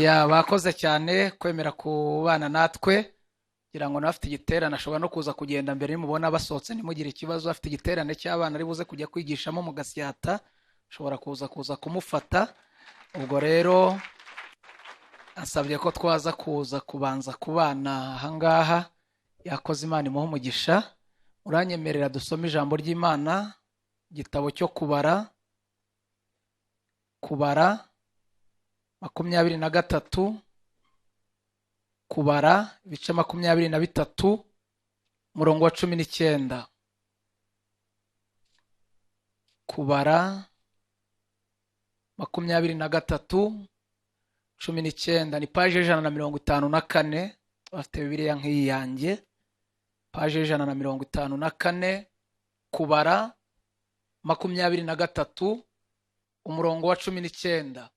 ya bakoze cyane kwemera kubana natwe kugira ngo nafite igiterane ashobora no kuza kugenda mbere nimubona basohotse nimugire ikibazo afite igiterane cy'abana ari buze kujya kwigishamo mu Gasyata ashobora kuza kumufata. Ubwo rero asabye ko twaza kuza kubanza kubana ahangaha. Yakoze Imana imuhe umugisha. Uranyemerera dusome ijambo ry'Imana igitabo cyo kubara 23 kubara ibice 23 umurongo wa 19. Kubara 23 19 ni page 154. Bafite Bibiliya nk'iyi yanjye, page 154. Kubara 23 umurongo wa 19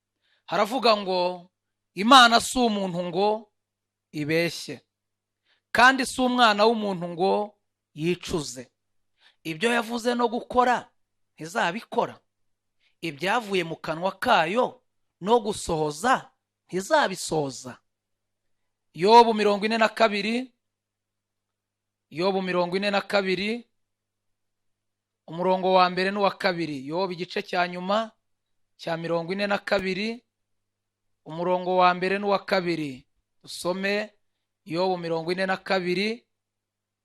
haravuga ngo Imana si umuntu ngo ibeshye, kandi si umwana w'umuntu ngo yicuze. Ibyo yavuze no gukora ntizabikora, ibyavuye mu kanwa kayo no gusohoza ntizabisohoza. Yobu 42 umurongo wa mbere n'uwa kabiri. Yobu igice cya nyuma cya 42 umurongo wa mbere n'uwa kabiri. Usome Yobu 42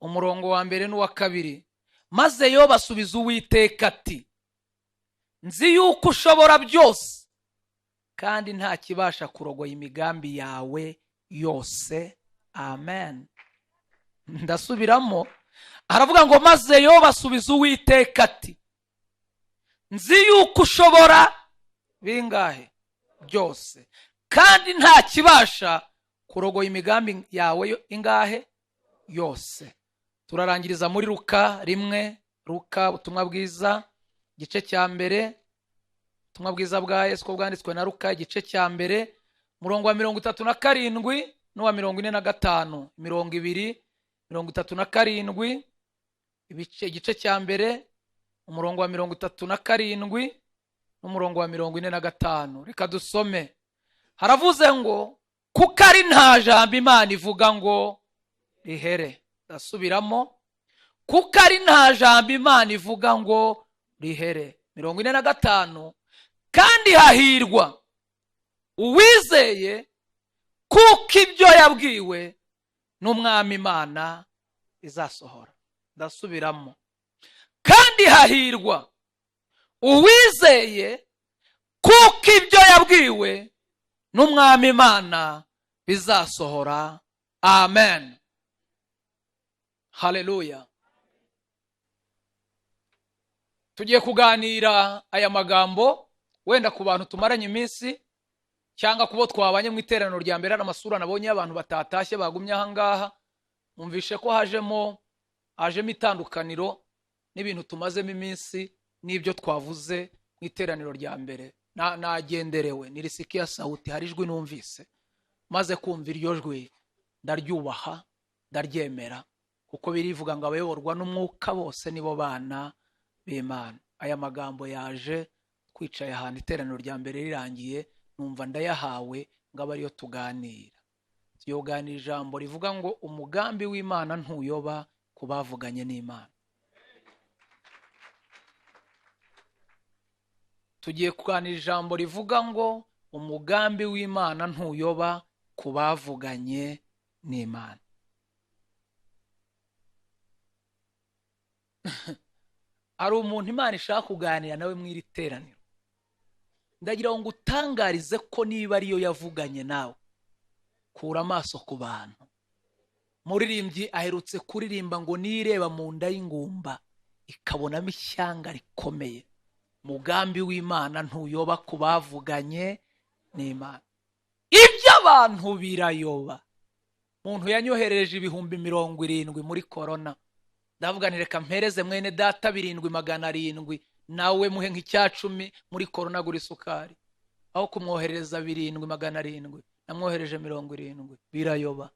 umurongo wa mbere n'uwa kabiri. Maze Yobu asubiza Uwiteka ati, nzi yuko ushobora byose kandi nta kibasha kurogoya imigambi yawe yose. Amen. Ndasubiramo, aravuga ngo maze Yobu asubiza Uwiteka ati, nzi yuko ushobora bingahe byose kandi nta kibasha kurogoya imigambi yawe ingahe yose. Turarangiriza muri Luka 1. Luka ubutumwa bwiza igice cya mbere, ubutumwa bwiza bwa Yesu ko bwanditswe na Luka igice cya mbere umurongo wa 37 n'uwa 45. 237 igice cya mbere umurongo wa 37 n'umurongo wa 45. Reka dusome. Haravuze ngo kuko ari nta jambo Imana ivuga ngo rihere. Ndasubiramo, kuko ari nta jambo Imana ivuga ngo rihere. 45. Kandi hahirwa uwizeye kuko ibyo yabwiwe n'Umwami Imana izasohora. Ndasubiramo, kandi hahirwa uwizeye kuko ibyo yabwiwe n'Umwami Imana bizasohora. Amen. Haleluya. Tugiye kuganira aya magambo wenda ku bantu tumaranye iminsi cyangwa kubo twabanye mu iteraniro rya mbere n'amasura nabonye abantu batatashye bagumye ahangaha. Mumvishe ko hajemo itandukaniro n'ibintu tumazemo iminsi n'ibyo twavuze mu iteraniro rya mbere. Nagenderewe nirisikia sauti, hari ijwi numvise, maze kumva iryo jwi ndaryubaha ndaryemera, kuko birivuga ngo abayoborwa n'umwuka bose nibo bana b'Imana. Aya magambo yaje twicaye ahantu iteraniro rya mbere rirangiye, numva ndayahawe ngo aba ariyo tuganira. Tuyoganira ijambo rivuga ngo umugambi w'Imana ntuyoba ku bavuganye n'Imana. Tugiye kuganira ijambo rivuga ngo umugambi w'Imana ntuyoba ku bavuganye n'Imana. Ari umuntu Imana ishaka kuganira nawe mu iri teraniro, ndagira ngo utangarize ko niba ariyo yavuganye nawe, kura amaso ku bantu. Muririmbyi aherutse kuririmba ngo nireba mu nda y'ingumba ikabonamo ishyanga rikomeye. Mugambi w'Imana ntuyoba ku bavuganye n'Imana. Ibyo abantu birayoba. Umuntu yanyohereje 70,000 muri corona. Ndavuga nti reka mpereze mwene data 7,700 nawe muhe nk'icyacumi muri corona guri sukari. Aho kumwohereza 7,700 namwohereje 70. Birayoba.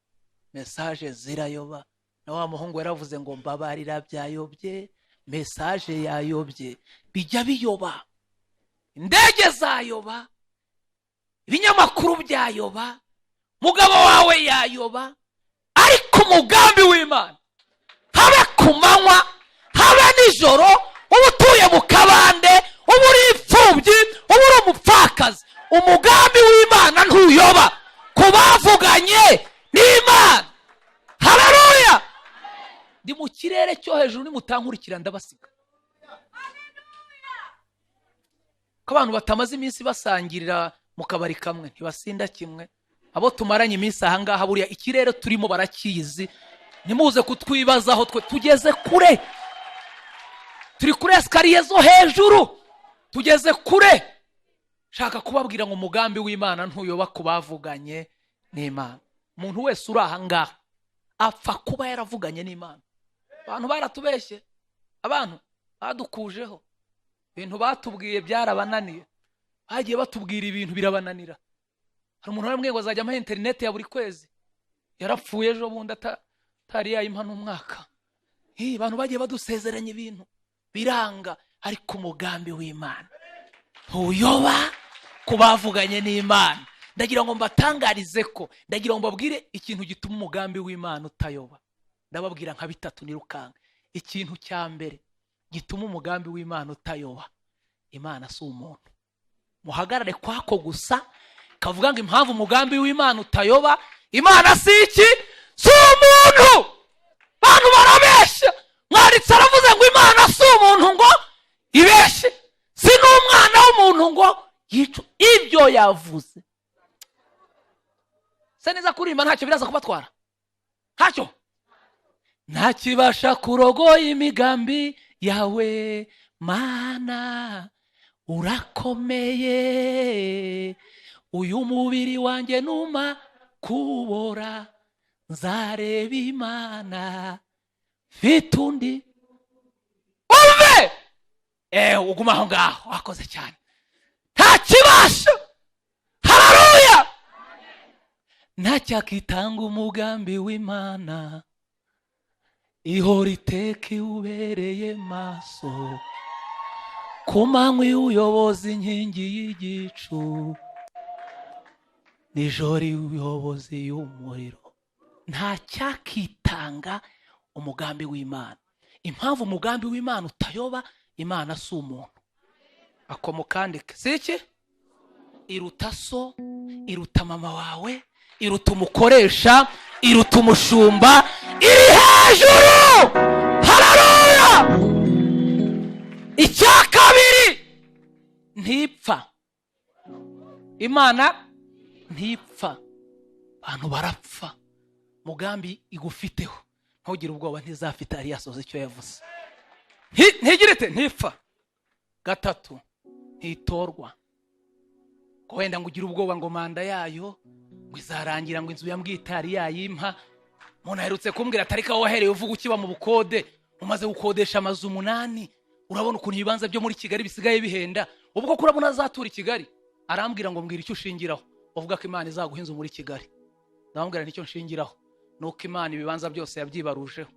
Message zirayoba. Na wa muhungu yaravuze ngo mbabarira byayobye, message yayobye. Bijya biyoba. Indege zayoba. ibinyamakuru byayoba, mugabo wawe yayoba, ariko umugambi w'Imana habe ku manywa habe nijoro, uba utuye mu kabande, uba uri imfubyi, uba uri umupfakazi, umugambi w'Imana ntuyoba ku bavuganye n'Imana. Haleluya! Ndi mu kirere cyo hejuru, nimutankurikira ndabasiga. Ko abantu batamaze iminsi basangirira mu kabari kamwe ntibasinda kimwe. Abo tumaranye iminsi aha ngaha, buriya ikirere turimo barakizi. Nimuze kutwibazaho, twe tugeze kure, turi kuri esikariye zo hejuru, tugeze kure. Shaka kubabwira ngo umugambi w'Imana ntuyoba ku bavuganye n'Imana. Umuntu wese uri aha ngaha apfa kuba yaravuganye n'Imana. Abantu baratubeshye, abantu badukujeho, ibintu batubwiye byarabananiye, bagiye batubwira ibintu birabananira. Hari umuntu wamwe ngo azajya ama internet ya buri kwezi, yarapfuye ejo bundi atari yayimpa n'umwaka. Abantu bagiye badusezeranya ibintu biranga, ariko umugambi w'Imana ntuyoba ku bavuganye n'Imana. Ndagira ngo mbatangarize ko, ndagira ngo mbabwire ikintu gituma umugambi w'Imana utayoba. Ndababwira nka bitatu nirukanga. Ikintu cya mbere gituma umugambi w'Imana utayoba, Imana si umuntu. Muhagarare kwako gusa kavuga ngo impamvu umugambi w'Imana utayoba, Imana si iki? Si umuntu. Bantu barabeshya. Mwanditse aravuze ngo Imana si umuntu ngo ibeshye, si n'umwana w'umuntu ngo yicu. Ibyo yavuze se neza kurimba ntacyo biraza kubatwara, ntacyo. Ntakibasha kurogoya imigambi yawe Mana, urakomeye. Uyu mubiri wanjye numa kubora, nzareba Imana mfite undi. Umve! Uguma aho ngaho, wakoze cyane. Ntakibasha. Haleluya! Ntacyakitanga umugambi w'Imana, ihora iteka iwubereye maso, ku manywa iwuyoboza inkingi y'igicu, nijoro iwuyoboza y'umuriro. Ntacyakitanga umugambi w'Imana. Impamvu umugambi w'Imana utayoba, Imana si umuntu. Ako mukandike. Si iki? Iruta so, iruta mama wawe, iruta umukoresha, iruta umushumba, iri hejuru. Haleluya! Icya kabiri, ntipfa. Imana ntipfa. Abantu barapfa. Mugambi igufiteho, ntugire ubwoba, ntizafite ari yasoze icyo yavuze. Ntigirite ntipfa. Gatatu, ntitorwa. Ko wenda ngo ugire ubwoba ngo manda yayo ngo izarangira, ngo inzu yambwitari yayimpa. Umuntu aherutse kumbwira atarika wahereye uvuga ukiba mu bukode, umaze gukodesha amazu 8. Urabona ukuntu ibibanza byo muri Kigali bisigaye bihenda. Ubwo kurabona azatura i Kigali, arambwira ngo mbwira icyo ushingiraho. Uvuga ko Imana izaguha inzu muri Kigali. Ndamubwira nicyo nshingiraho, nuko Imana ibibanza byose yabyibarujeho.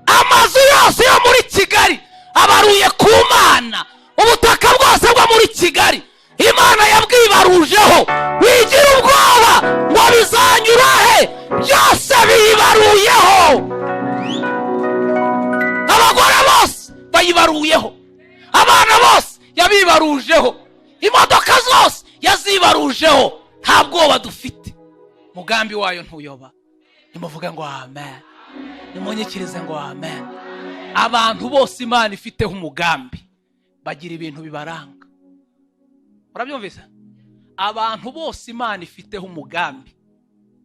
Amazu yose yo muri Kigali abaruye ku Mana. Ubutaka bwose bwo muri Kigali Imana yabwibarujeho. Wigira ubwoba ngo bizanyura he, byose bibaruyeho. Abagore bose bayibaruyeho, abana bose yabibarujeho, imodoka zose yazibarujeho. Nta bwoba dufite. Mugambi wayo ntuyoba. Nimuvuga ngo amen, nimunyikirize ngo amen. Abantu bose Imana ifiteho umugambi bagira ibintu bibaranga. Murabyumvise? Abantu bose Imana ifiteho umugambi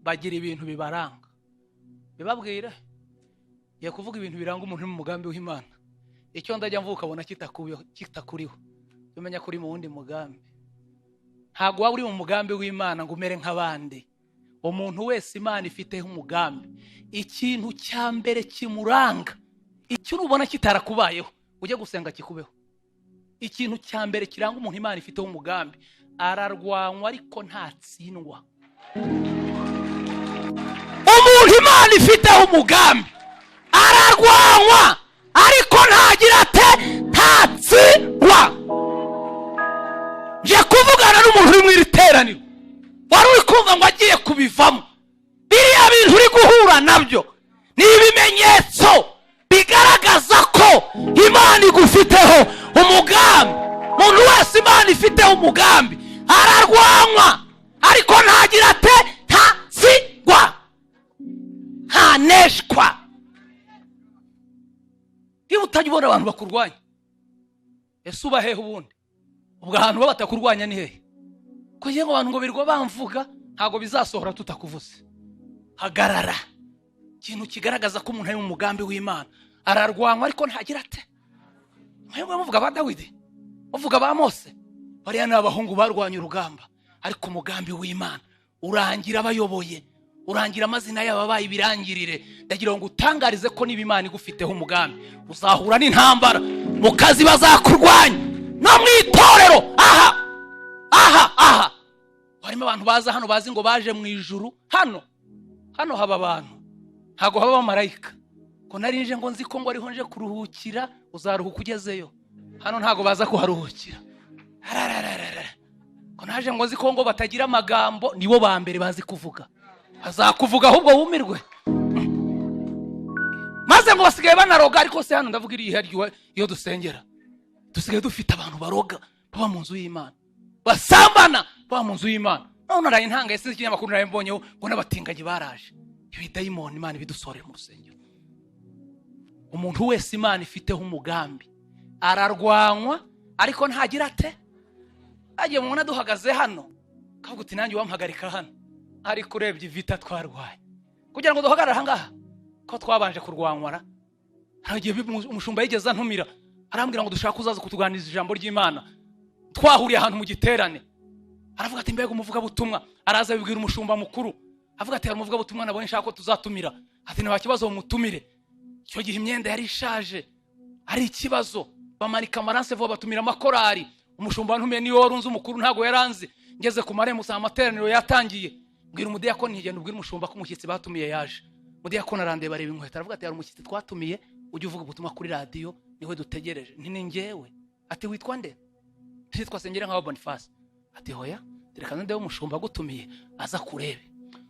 bagira ibintu bibaranga. Bibabwira ye kuvuga ibintu biranga umuntu mu mugambi w'Imana. Icyo ndajya mvuka abona kitakuriho, umenya kuri mu wundi mugambi. Ntago waba uri mu mugambi w'Imana ngo umere nk'abandi. Umuntu wese Imana ifiteho umugambi, ikintu cya mbere kimuranga, icyo ubona kitarakubayeho ujye gusenga kikubeho. Ikintu cya mbere kiranga umuntu Imana ifiteho umugambi, ararwanwa ariko ntatsindwa. Umuntu Imana ifiteho umugambi ararwanwa ariko ntagira ate ntatsindwa. nje kuvugana n'umuntu uri mu iri teraniro wari uri kumva ngo agiye kubivamo. biriya bintu uri guhura nabyo ni ibimenyetso bigaragaza ko Imana igufiteho umugambi. umuntu wese Imana ifiteho umugambi ararwanywa, ariko ntagira ate ntatsindwa, ntaneshwa. niba utajya ubona abantu bakurwanya, ese uba hehe ubundi? ubwo ahantu baba batakurwanya ni hehe? kugira ngo abantu ngo birwa bamvuga ntabwo bizasohora tutakuvuze. hagarara. ikintu kigaragaza ko umuntu ari mu mugambi w'Imana ararwanywa, ariko ntagira ate. mwebwe muvuga ba Dawidi, muvuga ba Mose, bariya ni abahungu barwanya urugamba, ariko umugambi w'Imana urangira bayoboye, urangira amazina yabo abaye ibirangirire. ndagira ngo utangarize ko niba Imana igufiteho umugambi uzahura n'intambara mu kazi, bazakurwanya no mu itorero. aha harimo abantu baza hano bazi ngo baje mu ijuru. hano haba abantu, ntago haba abamarayika. ko narinje ngo nzi ko ngo ariho nje kuruhukira, uzaruhuka ugezeyo. hano ntago baza kuharuhukira. ko naje ngo nzi ko ngo batagira amagambo, nibo ba mbere bazi kuvuga. bazakuvuga ahubwo wumirwe. maze ngo basigaye banaroga. ariko se hano ndavuga iri haryo iyo dusengera dusigaye dufite abantu baroga baba mu nzu y'Imana, basambana baba mu nzu y'Imana. none naraye ntangaye sinzi ikinyamakuru naraye mbonyeho ngo n'abatinganyi baraje. ibidayimoni Imana ibidusorera mu rusengero. umuntu wese Imana ifiteho umugambi ararwanywa, ariko ntagira ate. agiye mubona duhagaze hano kavuga uti nanjye wampagarika hano, ariko urebye ivita twarwaye kugira ngo duhagarare ahangaha ko twabanje kurwanywara. hagiye umushumba yigeze antumira arambwira ngo dushaka uzaza kutuganiriza ijambo ry'Imana. twahuriye ahantu mu giterane, aravuga ati mbega umuvuga butumwa. araza bibwira umushumba mukuru, avuga ati umuvuga butumwa nabonye nshaka ko tuzatumira. ati nta kibazo mutumire. icyo gihe imyenda yari ishaje, ari ikibazo. bamanika amaranse vuba batumira amakorari. umushumba ntumiye niyo warunze umukuru ntago yaranze. ngeze ku marembo sa amateraniro yatangiye, mbwira umudiyakoni ntigenda ubwira umushumba ko umushyitsi batumiye yaje. umudiyakoni arandeba bareba inkweto, aravuga ati hari umushyitsi twatumiye ujye uvuga ubutumwa kuri radio, niwe dutegereje. nti ningewe. ati witwa nde? nitwa Sengera nka Boniface. ati hoya reka nde umushumba gutumiye aza kurebe.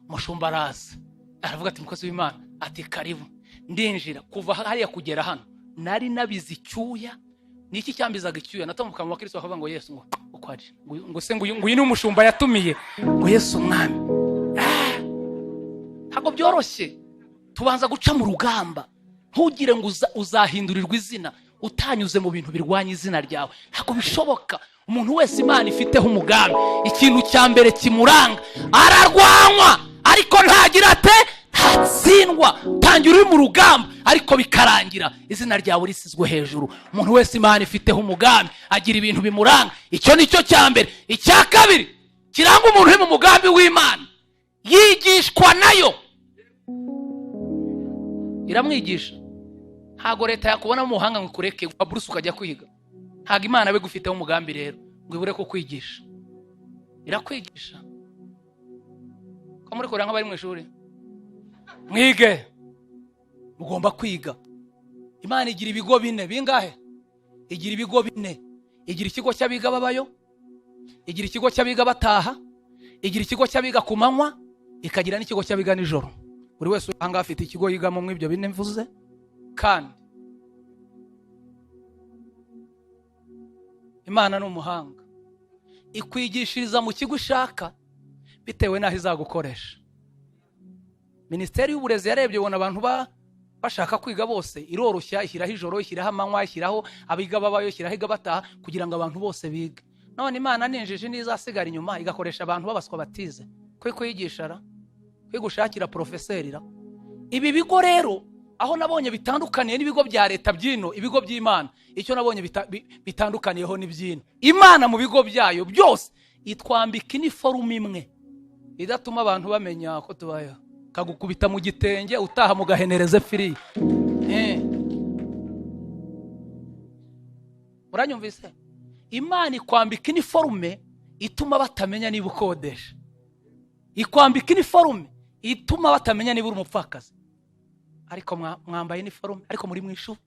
umushumba araza aravuga ati mukozi w'Imana, ati karibu. ndinjira kuva hariya kugera hano nari nabizi icyuya. niki cyambizaga icyuya? natambuka mu bakristo bakavuga ngo Yesu ngo ukwaje ngo se ngo uyu ni umushumba yatumiye ngo Yesu umwami. ntabwo byoroshye. tubanza guca mu rugamba. ntugire ngo uzahindurirwa izina utanyuze mu bintu birwanya izina ryawe. ntabwo bishoboka. umuntu wese Imana ifiteho umugambi, ikintu cya mbere kimuranga ararwanywa, ariko ntagira ate ntatsindwa. tangira uri mu rugamba, ariko bikarangira izina ryawe risizwe hejuru. umuntu wese Imana ifiteho umugambi agira ibintu bimuranga. icyo nicyo cya mbere. icya kabiri kiranga umuntu uri mu mugambi w'Imana, yigishwa nayo. iramwigisha. ntago leta yakubona mu muhanga ngo kureke Bruce ukajya kwiga. ntago Imana be gufiteho umugambi rero ngo ibure ko kwigisha. irakwigisha. ko muri kuranga bari mu ishuri mwige, mugomba kwiga. Imana igira ibigo bine. bingahe? igira ibigo bine. igira ikigo cy'abiga babayo, igira ikigo cy'abiga bataha, igira ikigo cy'abiga ku manywa, ikagira n'ikigo cy'abiga nijoro. buri wese uhanga afite ikigo yigamo mu ibyo bine mvuze. kandi Imana ni umuhanga, ikwigishiriza mu kigo ushaka bitewe n'aho izagukoresha. Minisiteri y'uburezi yarebye ubona abantu bashaka kwiga bose iroroshya, ishyiraho ijoro, ishyiraho amanywa, ishyiraho abiga babayo, ishyiraho iga bataha kugira ngo abantu bose bige. none Imana ninjije nizasigara inyuma igakoresha abantu babaswa batize kwigishara, kwigushakira profeserira. ibi bigo rero aho nabonye bitandukaniye n'ibigo bya leta byino, ibigo by'Imana icyo nabonye bitandukaniyeho n'ibyino. Imana mu bigo byayo byose itwambika iniforume imwe idatuma abantu bamenya ko tubayeho. kagukubita mu gitenge utaha mugahenereze free. Muranyumvise? Imana ikwambika iniforume ituma batamenya niba ukodesha. ikwambika iniforume ituma batamenya niba uri umupfakazi. ariko mwambaye iniforume, ariko muri mwishuri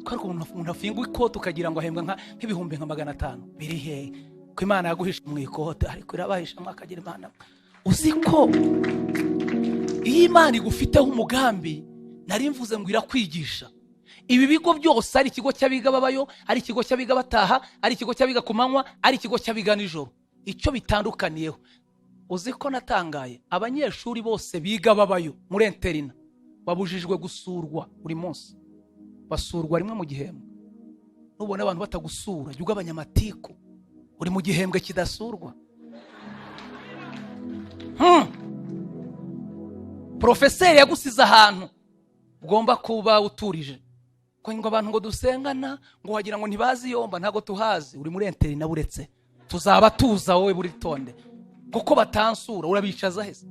Twariko umuntu afinga ikote ukagira ngo ahembwa nk'ibihumbi nka 500 biri he ko Imana yaguhisha mu ikote ariko irabahisha mwakagira Imana. Uziko iyi Imana igufiteho umugambi nari mvuze ngo irakwigisha. Ibi bigo byose ari ikigo cy'abiga babayo, ari ikigo cy'abiga bataha, ari ikigo cy'abiga kumanywa, ari ikigo cy'abiga nijoro. Icyo bitandukaniyeho uziko natangaye abanyeshuri bose biga babayo muri interina babujijwe gusurwa buri munsi. Basurwa rimwe mu gihembwe. Nubona abantu batagusura jya ugabanya amatiku uri mu gihembwe kidasurwa. Profeseri yagusiza ahantu ugomba kuba uturije. Ko ngo abantu ngo dusengana ngo wagira ngo ntibazi yomba ntago tuhazi uri muri interina buretse. Tuzaba tuza wowe buri tonde. Kuko batansura urabicaza hese.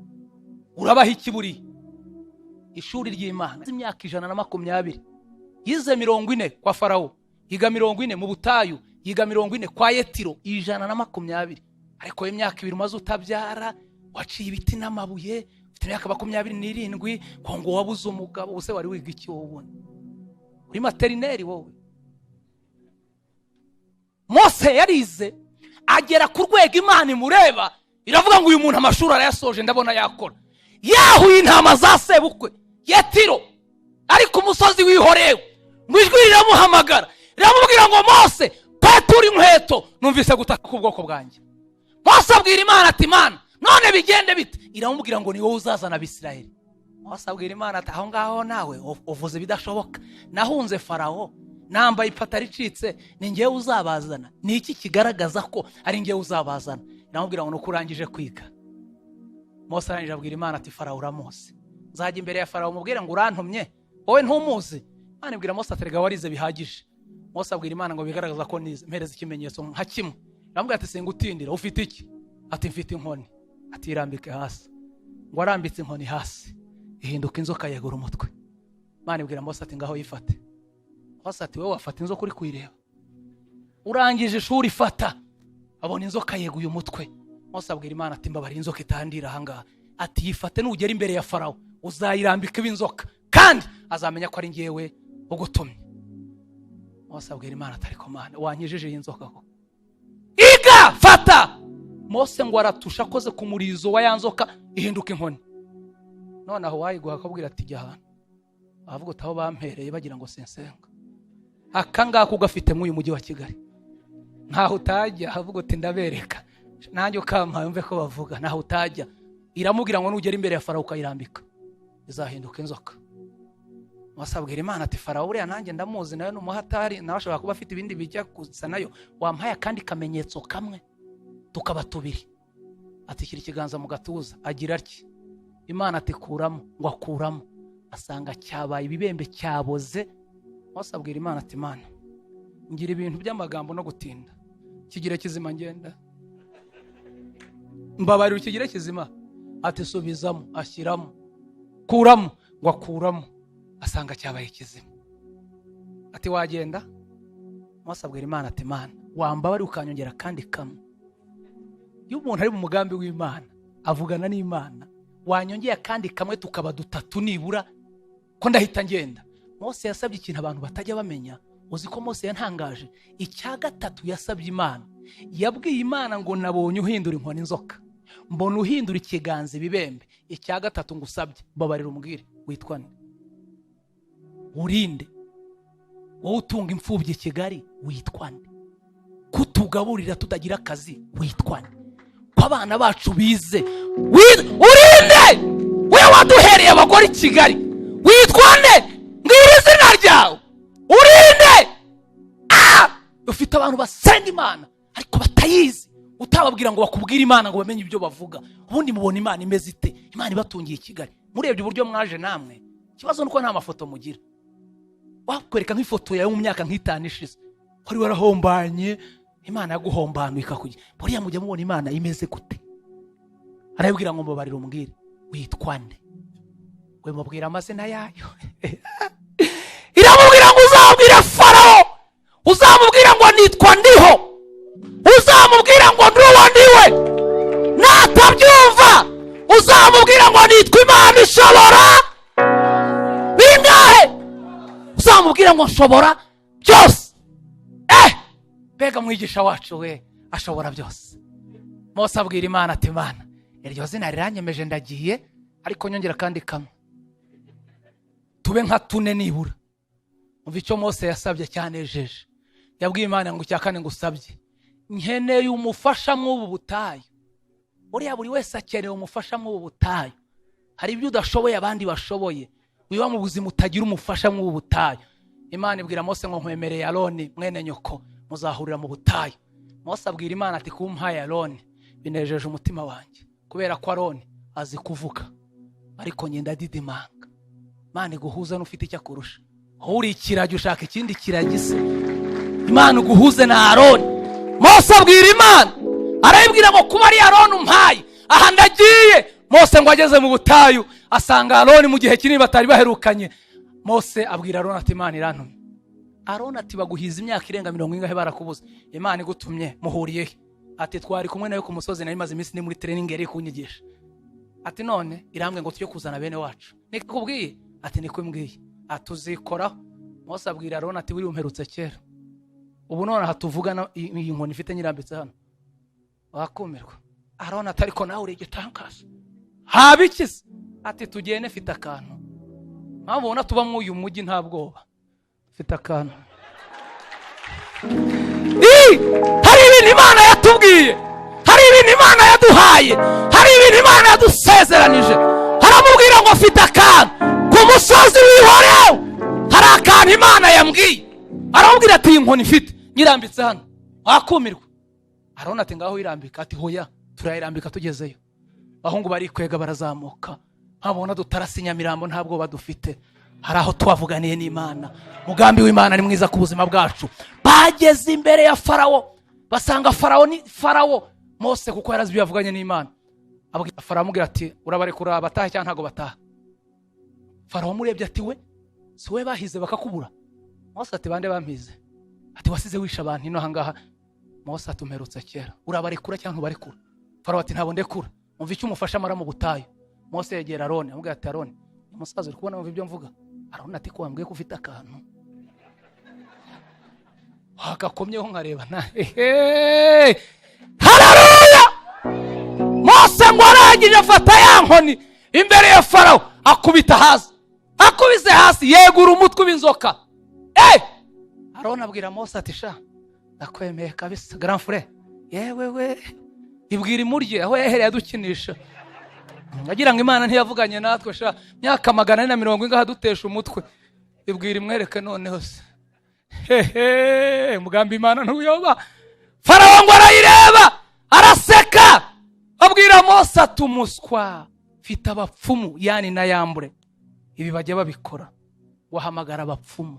Urabaha iki buri? Ishuri ry'Imana imyaka 120. Yize 40 kwa Farawo, yiga 40 mu butayu, yiga 40 kwa Yetiro, 120. Ariko imyaka 2 umaze utabyara, waciye ibiti n'amabuye, ufite imyaka 27 ngo wabuze umugabo, use wari wiga iki wowe? Uri materineri wowe. Mose yarize agera ku rwego Imana imureba, iravuga ngo uyu muntu amashuri arayasoje ndabona yakora. Yahuye intama za sebukwe Yetiro ariko umusozi wihorewe. Mwijwi riramuhamagara riramubwira ngo Mose patura inkweto numvise gutaka ku bwoko bwanjye. Mose abwira Imana ati Imana none bigende bite? Iramubwira ngo ni wowe uzazana Abisirayeli. Mose abwira Imana ati aho ngaho nawe uvuze bidashoboka. Nahunze Farawo nambaye ipatari icitse ni ngiye uzabazana. Ni iki kigaragaza ko ari ngiye uzabazana? Iramubwira ngo nukurangije kwiga. Mose arangije abwira Imana ati Farawo uramose. Nzajya imbere ya Farawo mubwire ngo urantumye wowe ntumuzi. Imana ibwira Mose aterega warize bihagije. Mose abwira Imana ngo bigaragaza ko nize mpereza ikimenyetso nka kimwe. Iramubwira ati singutindira ufite iki? Ati mfite inkoni. Ati irambike hasi. Ngo arambitse inkoni hasi ihinduka inzoka yegura umutwe. Imana ibwira Mose ati ngaho yifate. Mose ati wowe wafata inzoka uri kwireba. Urangije ishuri fata. Abona inzoka yeguye umutwe. Mose abwira Imana ati mbabari inzoka itandira hanga. Ati yifate nugera imbere ya Farawo uzayirambika ibinzoka kandi azamenya ko ari ngiyewe ugutumye. Mose abwira Imana ati ariko Mana wankijije iyi nzoka ko. Iga fata. Mose ngo aratusha akoze ku murizo wa yanzoka ihinduka inkoni. None aho wayiguha akabwira ati jya hano. Avuga utaho bampereye bagira ngo sensenga. Akangaka ugafite mu uyu mujyi wa Kigali. Ntaho utajya avuga ati ndabereka. Nanjye ukampa yumve ko bavuga ntaho utajya. Iramubwira ngo nugera imbere ya Farawo ukayirambika izahinduka inzoka. Mose abwira Imana ati Farawo uriya nanjye ndamuzi nayo n'umuhatari nabashobora kuba afite ibindi bijya gusa nayo wampaye kandi kamenyetso kamwe tukaba tubiri. Ati kiri kiganza mu gatuza agira atya. Imana ati kuramo ngo akuramo asanga cyabaye ibibembe cyaboze. Mose abwira Imana ati Mana ngira ibintu by'amagambo no gutinda kigire kizima ngenda mbabarira ukigire kizima. Ati subizamo ashyiramo kuramo ngo akuramo asanga cyabaye kizima. Ati wagenda. Mose abwira Imana ati Mana wambabari ukanyongera kandi kamwe. Iyo umuntu ari mu mugambi w'Imana avugana n'Imana wanyongeye kandi kamwe tukaba dutatu nibura ko ndahita ngenda. Mose yasabye ikintu abantu batajya bamenya. Uzi ko Mose yantangaje icya gatatu yasabye Imana. Yabwiye Imana ngo nabonye uhindura inkoni inzoka mbona uhindura ikiganza ibibembe. Icya gatatu ngusabye babarira umbwire witwa nde? Urinde wowe utunga imfubyi Kigali witwa nde? Kutugaburira tutagira akazi witwa nde? Ko abana bacu bize urinde we waduhereye abagore i Kigali witwa nde? Mbwira izina ryawe. Urinde ufite abantu basenga Imana ariko batayizi utababwira ngo bakubwire Imana ngo bamenye ibyo bavuga. Ubundi mubona Imana imeze ite? Imana ibatungiye i Kigali murebye uburyo mwaje namwe. Kibazo nuko nta mafoto mugira. Wakwereka nk'ifoto yawe mu myaka nk'itanu ishize wari warahombanye Imana yaguhombanuye ikakugira. Buriya mujya mubona Imana imeze gute? Arabwira ngo mbabarira umbwire witwa nde? We mubwira amazina yayo. Iramubwira ngo uzabwire Farawo uzamubwira ngo nitwa ndiho. Uzamubwira ngo nduwa ndiwe. Natabyumva uzamubwira ngo nitwa Imana ishobora bingahe. Uzamubwira ngo nshobora byose. Mbega mwigisha wacu we ashobora byose. Mose abwira Imana ati Imana, iryo zina riranyemeje ndagiye, ariko nyongera kandi kamwe tube nka tune nibura. Umva icyo Mose yasabye cyanejeje. Yabwiye Imana ngo cyakane ngusabye, nkeneye umufasha mw'ubu butayu. Uriya buri wese akeneye umufasha mw'ubu butayu. Hari ibyo udashoboye abandi bashoboye, wiba mu buzima utagira umufasha mw'ubu butayu. Imana ibwira Mose ngo nkwemereye Aroni mwene nyoko muzahurira mu butayu. Mose abwira Imana ati kumpaye Aroni binejeje umutima wanjye, kubera ko Aroni azi kuvuga, ariko njye ndadidimanga. Imana iguhuze n'ufite icyo akurusha. Aho uri ikiragi ushaka ikindi kiragise, Imana uguhuze na Aroni. Mose abwira Imana, arayibwira ngo kuba ari Aroni umpaye aha ndagiye. Mose ngo ageze mu butayu asanga Aroni mu gihe kinini batari baherukanye. Mose abwira Aroni ati Imana irantumye. Aroni ati baguhiza imyaka irenga 70 barakubuza. Imana igutumye muhuriye he? Ati twari kumwe nayo ku musozi, nari maze iminsi ni muri training yari kunyigisha. Ati none irambwe ngo tujye kuzana bene wacu. Nikubwiye? Ati nikumbwiye. Atuzikora. Mose abwira Aroni ati wiri umperutse kera, ubu none hatuvugana iyi nkoni ifite nyirambitse hano wakumirwa. Aroni ati ariko nawe uri igitangaza, habikize. Ati tugene fita akantu, mabona tuba mu uyu mujyi nta bwoba, fita akantu. Hari ibintu Imana yatubwiye, hari ibintu Imana yaduhaye, hari ibintu Imana yadusezeranije. Haramubwira ngo fita akantu ku musozi w'ihoreho. Hari akantu Imana yambwiye, aramubwira ati iyi nkoni ifite nyirambitse hano wakumirwa. Aroni ati ngaho irambika. Ati hoya turayirambika tugezeyo. Bahungu bari kwega barazamuka, habona dutarasi Nyamirambo ntabwo badufite. Hari aho twavuganiye n'Imana. Mugambi w'Imana ni mwiza ku buzima bwacu. Bageze imbere ya Farawo, basanga Farawo ni Farawo. Mose kuko yarazi biyavuganye n'Imana, abwira Farawo amubwira ati urabarekura abataha cyangwa ntago bataha. Farawo murebye ati we si we bahize bakakubura. Mose ati bande bampize? Ati wasize wisha abantu ino hangaha. Mose ati umperutse kera, urabarekura cyangwa ntubarekura? Farawo ati ntabwo ndekura. Umva icyo umufasha amara mu butayu. Mose yegera Aroni amubwira ati Aroni, umusaza uri kubona umva ibyo mvuga? Aroni ati ko wambwiye ko ufite akantu hagakomyeho nkareba na haleluya. Mose ngo arangije afata ya nkoni imbere ya Farawo akubita hasi, akubise hasi yegura umutwe w'inzoka. Aroni abwira Mose ati sha nakwemeye kabisa grand frère. Yewe we ibwira imurye aho yahereye adukinisha. Nagira ngo Imana ntiyavuganye natwe sha myaka 440 dutesha umutwe. Ibwira imwereke noneho se. Mugambi Imana ntuyoba. Farawo ngo arayireba araseka, abwira Mose ati umuswa fita abapfumu yani na yambure. Ibi bajya babikora, wahamagara abapfumu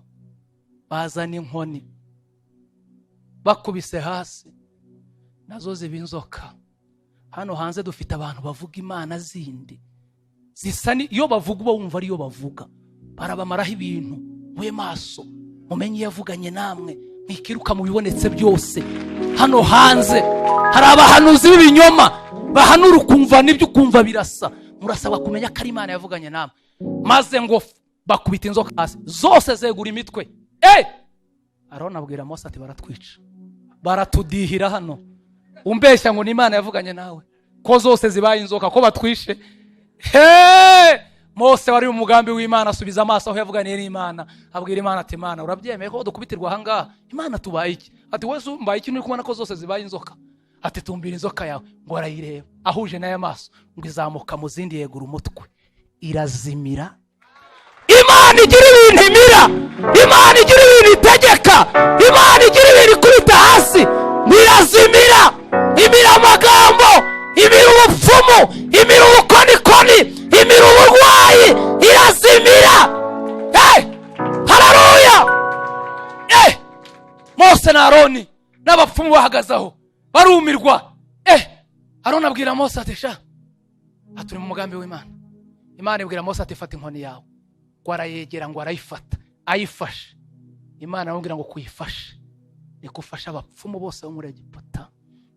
bazana inkoni bakubise hasi nazo ziba inzoka. Hano hanze dufite abantu bavuga Imana zindi zisa ni iyo bavuga uba wumva ariyo bavuga, barabamaraho ibintu. We maso mumenye yavuganye namwe, mwikiruka mu bibonetse byose. Hano hanze hari abahanuzi b'ibinyoma bahanura ukumva nibyo ukumva birasa. Murasaba kumenya ko ari Imana yavuganye namwe. Maze ngo bakubita inzoka hasi zose zegura imitwe. Aroni abwira Mose ati baratwica, baratudihira hano. Umbeshya ngo ni Imana yavuganye nawe ko zose zibaye inzoka ko batwishe? Mose wari umugambi w'Imana asubiza amaso aho yavuganiye n'Imana, abwira Imana ati Imana urabyemeye ko dukubitirwa ahangaha? Imana tubaye iki? Ati wese umbaye iki uri kubona ko zose zibaye inzoka? Ati tumbira inzoka yawe. Ngo arayireba ahuje nayo amaso, ngo izamuka mu zindi yegura umutwe irazimira. Imana igira ibintu imira, Imana igira ibintu itegeka, Imana igira ibintu ikubita hasi irazimira. Imira amagambo, imira ubupfumu, imira ubukonikoni, imira uburwayi, irazimira. Haleluya. Mose na Aroni n'abapfumu bahagazaho barumirwa. Aroni abwira Mose ati sha aturi mu mugambi w'Imana. Imana ibwira Mose ati fata inkoni yawe. Ngo arayegera ngo arayifata, ayifashe. Imana amubwira ngo kuyifashe ni kufasha abapfumu bose bo muri Egiputa,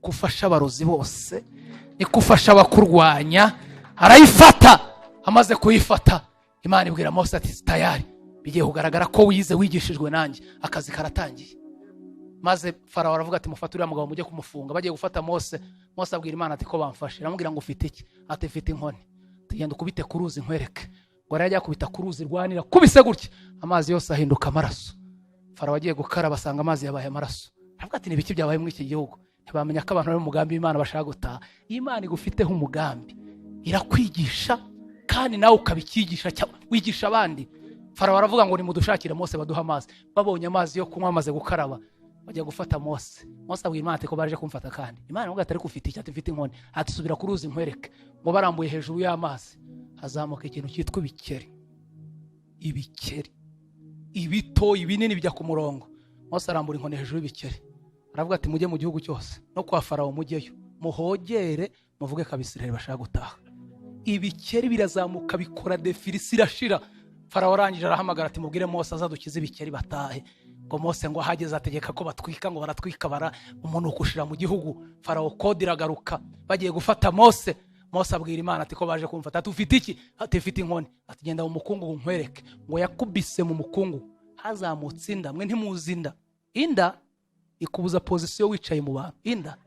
kufasha abarozi bose, ni kufasha abakurwanya. Arayifata, amaze kuyifata Imana ibwira Mose ati tayari bigiye kugaragara ko wize wigishijwe nanjye, akazi karatangiye. Maze Farawo aravuga ati mufate uriya mugabo mujye kumufunga. Bagiye gufata Mose, Mose abwira Imana ati ko bamfashe. Aramubwira ngo ufite iki? Ati mfite inkoni. Tugenda ukubite ku ruzi nkwereke. Ngo rero ajya kubita ku ruzi rwanira, kubise gutya amazi yose ahinduka amaraso. Farawo agiye gukaraba asanga amazi yabaye amaraso. Aravuga ati nibiki byabaye muri iki gihugu? Ntibamenya ko abantu bari mu mugambi w'Imana bashaka gutaha. Imana igufiteho umugambi, irakwigisha kandi nawe ukabikigisha, wigisha abandi. Farawo aravuga ngo nimudushakire Mose baduha amazi. Babonye amazi yo kunywa amaze gukaraba, bajya gufata Mose. Mose abwira Imana ati ko baje kumfata kandi. Imana ngo atari kufite iki? Ati mfite inkoni. Ati subira ku ruzi nkwereke. Ngo barambuye hejuru y'amazi hazamuka ikintu cyitwa ibikeri. Ibikeri ibito ibinini bijya ku murongo. Mose arambura inkoni hejuru y'ibikeri, aravuga ati mujye mu gihugu cyose no kwa Farawo mujyeyo, muhogere muvuge ko Abisirayeli bashaka gutaha. Ibikeri birazamuka bikora defilisi irashira. Farawo arangije arahamagara ati mubwire Mose azadukize ibikeri batahe. Ngo Mose ngo ahageze ategeka ko batwika, ngo baratwika umuntu ukushira mu gihugu. Farawo kode iragaruka, bagiye gufata Mose. Mose abwira Imana ati ko baje kumfata. Ati ufite iki? Ati mfite inkoni. Ati genda mu mukungu nkwereke. Ngo yakubise mu mukungu hazamutse inda. Mwe ntimuzi inda? Inda ikubuza position wicaye mu bantu. Inda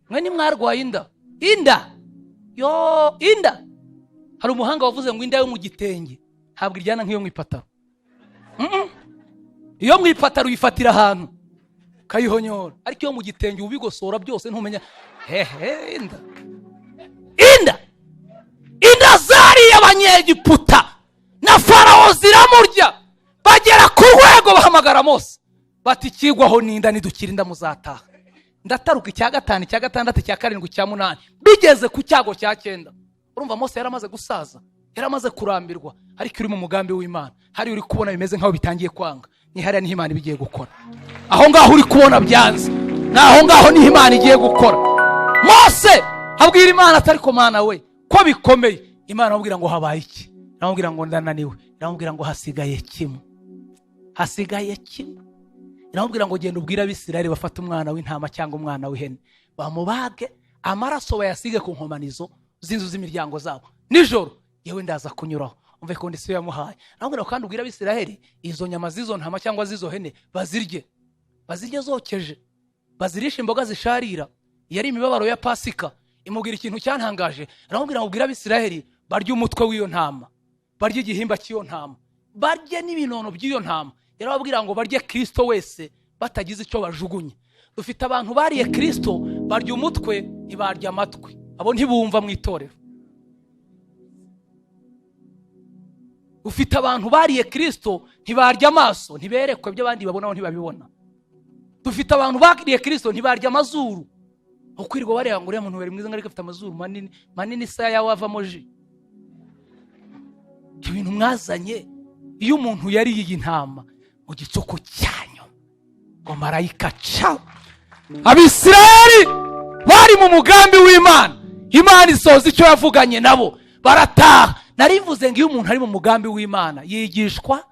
mwe nimwarwaye inda? Inda yo inda. Hari umuhanga wavuze ngo inda yo mu gitenge ntabwo iryana nk'iyo mu ipataro. Iyo mu ipataro uyifatira ahantu kayihonyora, ariko iyo mu gitenge ubigosora byose ntumenya. Inda inda zari y'Abanyegiputa na Farawo ziramurya. Bagera ku rwego bahamagara Mose bati kigwaho n'inda nidukira inda muzataha. Ndataruka icya gatanu, icya gatandatu, icya karindwi, icya munani, bigeze ku cyago cya 9. Urumva Mose yaramaze gusaza, yaramaze kurambirwa, ariko uri mu mugambi w'Imana. Hari uri kubona bimeze nkaho bitangiye kwanga, ni hariya niho Imana bigiye gukora. Aho ngaho uri kubona byanze, naho ngaho niho Imana igiye gukora. Mose abwira Imana atari ko Mana we ko bikomeye. Imana amubwira ngo habaye iki? Iramubwira ngo ndananiwe. Iramubwira ngo hasigaye kimwe. Hasigaye kimwe. Iramubwira ngo genda ubwira Abisirayeli bafata umwana w'intama cyangwa umwana w'ihene, bamubage, amaraso bayasige ku nkomanizo z'inzu z'imiryango zabo. Nijoro yewe ndaza kunyuraho. Umve kondisiyo yamuhaye. Iramubwira kandi ubwira Abisirayeli izo nyama z'izo ntama cyangwa z'izo hene bazirye. Bazirye zokeje. Bazirisha imboga zisharira. Yari imibabaro ya Pasika. Imubwira ikintu cyantangaje. Iramubwira ngo ubwira Abisirayeli barye umutwe w'iyo ntama, barye igihimba cy'iyo ntama, barye n'ibinono by'iyo ntama. Yarababwira ngo barye Kristo wese batagize icyo bajugunye. Dufite abantu bariye Kristo barya umutwe ntibarya amatwi. Abo ntibumva mu itorero. Ufite abantu bariye Kristo ntibarya amaso, ntiberekwe ibyo abandi babonaho ntibabibona. Dufite abantu bariye Kristo ntibarya amazuru. Ukwirirwa bareba ngo uriya muntu wari mwiza ngari afite amazuru manini saya wavamo ji. Ibintu mwazanye. Iyo umuntu yari y'intama mu gicuku cyanyu ngo marayika ca. Abisirayeli bari mu mugambi w'Imana. Imana isoza icyo yavuganye nabo barataha. Narivuze ngo iyo umuntu ari mu mugambi w'Imana yigishwa.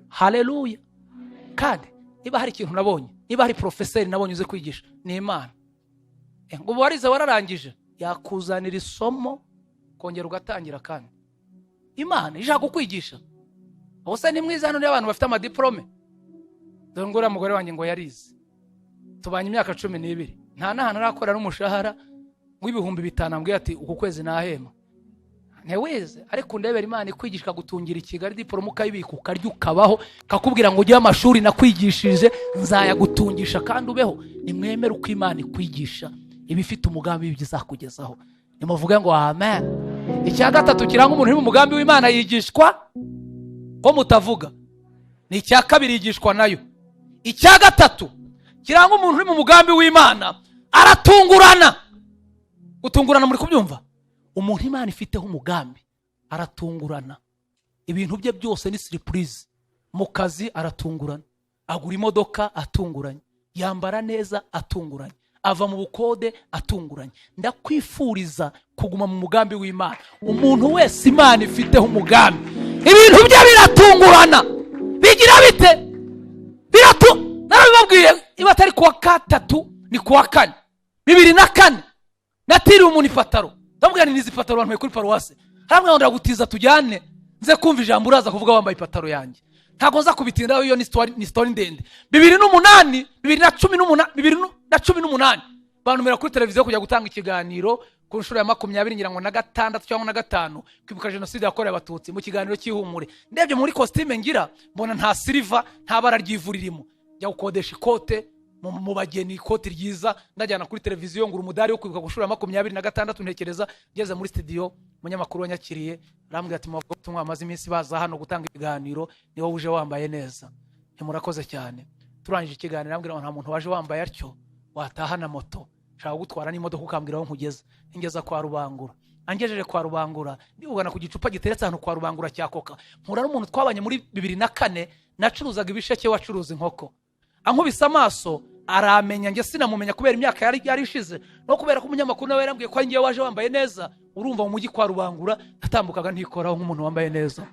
Haleluya. Kandi niba hari ikintu nabonye, niba hari profeseri nabonye uze kwigisha, ni Imana. Ngo warize wararangije yakuzanira isomo kongera ugatangira kandi. Imana ije kukwigisha. Bose ni mwiza hano n'abantu bafite amadiplome. Dore ngo uriya mugore wanjye ngo yarize. Tubanye imyaka 12. Nta nahana arakora n'umushahara w'ibihumbi 5. Ambwiye ati uku kwezi nahema. Nteweze ariko ndebera Imana ikwigisha gutungira Kigali diplome ukayibika ukarya ukabaho, kakubwira ngo ujye amashuri nakwigishije nzayagutungisha kandi ubeho. Nimwemere uko Imana ikwigisha ibifite umugambi w'ibyizakugezaho. Nimuvuge ngo amen. Icya gatatu kiranga umuntu uri mu mugambi w'Imana yigishwa ko mutavuga. Ni icya kabiri yigishwa nayo. Icya gatatu kiranga umuntu uri mu mugambi w'Imana aratungurana. Gutungurana muri kubyumva? Umuntu Imana ifiteho umugambi aratungurana. Ibintu bye byose ni surprise. Mu kazi aratungurana, agura imodoka atunguranye, yambara neza atunguranye, ava mu bukode atunguranye. Ndakwifuriza kuguma mu mugambi w'Imana. Umuntu wese Imana ifiteho umugambi ibintu bye biratungurana. Bigira bite? Narabibabwiye iba atari kuwa 3 ni kuwa 4 2004 natiriye umuntu ifataro. Ndamubwira ni nizipataro abantu kuri paruwase. Haramwe ngo ndagutiza tujyane nze kumva ijambo uraza kuvuga wambaye ipataro yanjye. Ntabwo nza kubitindaho, iyo ni story ndende. 2018 bantumira kuri televiziyo kujya gutanga ikiganiro ku nshuro ya 20 ngira ngo na 6 cyangwa na 5 kwibuka jenoside yakorewe abatutsi mu kiganiro cy'ihumure. Ndebye muri costume ngira mbona nta silver, nta bara ry'ivuririmo. Njya gukodesha ikote mu bageni, ikote ryiza, ndajyana kuri televiziyo ngura umudari wo kwibuka ku nshuro ya 26 ntekereza. Ngeze muri studio umunyamakuru wanyakiriye arambwira ati muvuga tumwe amaze iminsi baza hano gutanga ikiganiro, ni wowe uje wambaye neza, murakoze cyane. Turangije ikiganiro arambwira ngo nta muntu waje wambaye atyo wataha na moto, shaka gutwara n'imodoka ukambwira aho nkugeza. Ingeza kwa Rubangura, angejeje kwa Rubangura ndibugana ku gicupa giteretse ahantu kwa Rubangura cyakoka. Mpura n'umuntu twabanye muri 2004 nacuruzaga ibisheke, wacuruza inkoko. Ankubise amaso aramenya, nge sinamumenya kubera imyaka yari ishize no kubera ko umunyamakuru nawe yarambwiye ko ngiye waje wambaye neza. Urumva mu mujyi kwa Rubangura natambukaga ntikoraho nk'umuntu wambaye neza.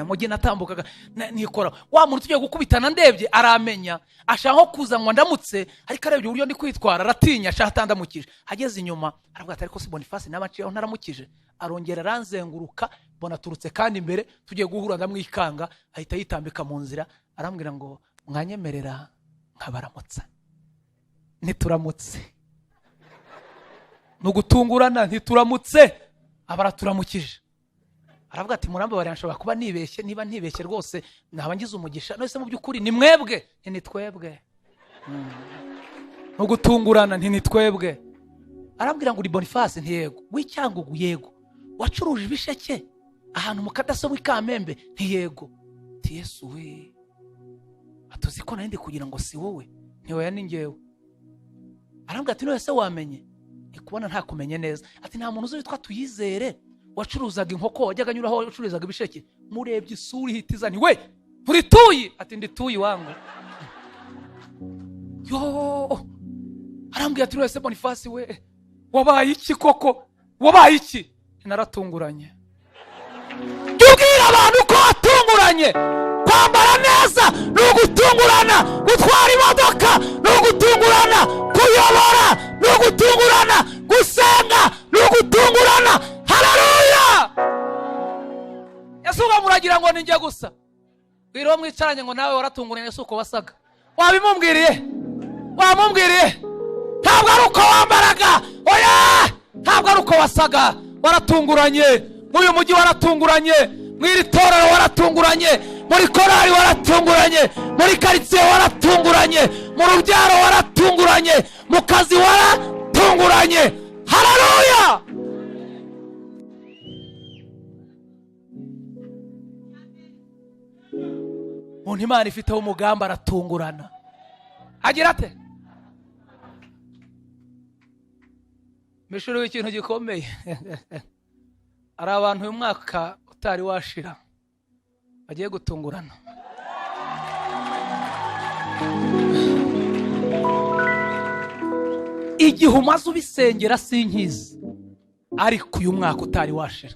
Mujyi natambukaga nikora. Wa muntu tugiye gukubitana ndebye aramenya, ashaka kuza ngo ndamutse, ariko arebye uburyo ndi kwitwara aratinya, ashaka atandamukije. Hageze inyuma aravuga ati ariko si Boniface n'abaciyeho naramukije. Arongera aranzenguruka, mbona turutse kandi imbere tugiye guhura ndamwikanga, ahita yitambika mu nzira arambwira ngo mwanyemerera nkabaramutsa. Nituramutse nugutungurana, ntituramutse abaraturamukije. Aravuga ati Muramba baranshobora kuba nibeshye, niba ntibeshye rwose naba ngize umugisha, nose mu byukuri ni mwebwe. Ni twebwe. Nugutungurana ni twebwe. Arambwira ngo uri Boniface? Ntiyego. W'Icyangugu? Yego. Wacuruje ibisheke ahantu mu Kadaso w'Ikamembe? Ntiyego. Ti Yesu we, atuzi ko nandi kugira ngo si wowe? Ntiwe ni ngewe. Arambwira ati nose wamenye? Ikubona nta kumenye neza. Ati nta muntu uzi witwa Tuyizere wacuruzaga inkoko, wajyaga nyuraho wacuruzaga ibisheke, murebye isuri hitizani we uri Tuyi? Ati ndi Tuyi wangu. Yo, arambwira ati nose Boniface we wabaye iki koko? Wabaye iki? Naratunguranye. Tubwira abantu ko watunguranye. Kwambara neza n'ugutungurana, gutwara imodoka n'ugutungurana, kuyobora n'ugutungurana, gusenga n'ugutungurana. Haleluya! Yesu muragira ngo ninjye gusa. Biro mwicaranye ngo nawe waratunguranye Yesu uko wasaga. Wabimumbwiriye? Wamumbwiriye? Ntabwo ari uko wambaraga. Oya! Ntabwo ari uko wasaga. Waratunguranye. Muri mujyi waratunguranye. Mwiri torero waratunguranye. Muri korari waratunguranye. Muri quartier waratunguranye. Mu rubyaro waratunguranye. Mu kazi waratunguranye. Haleluya! Umuntu Imana ifiteho umugambi aratungurana. Agira ate? Mishuri w'ikintu gikomeye. Ari abantu uyu mwaka utari washira bagiye gutungurana. Igihe umaze ubisengera sinkizi, ariko uyu mwaka utari washira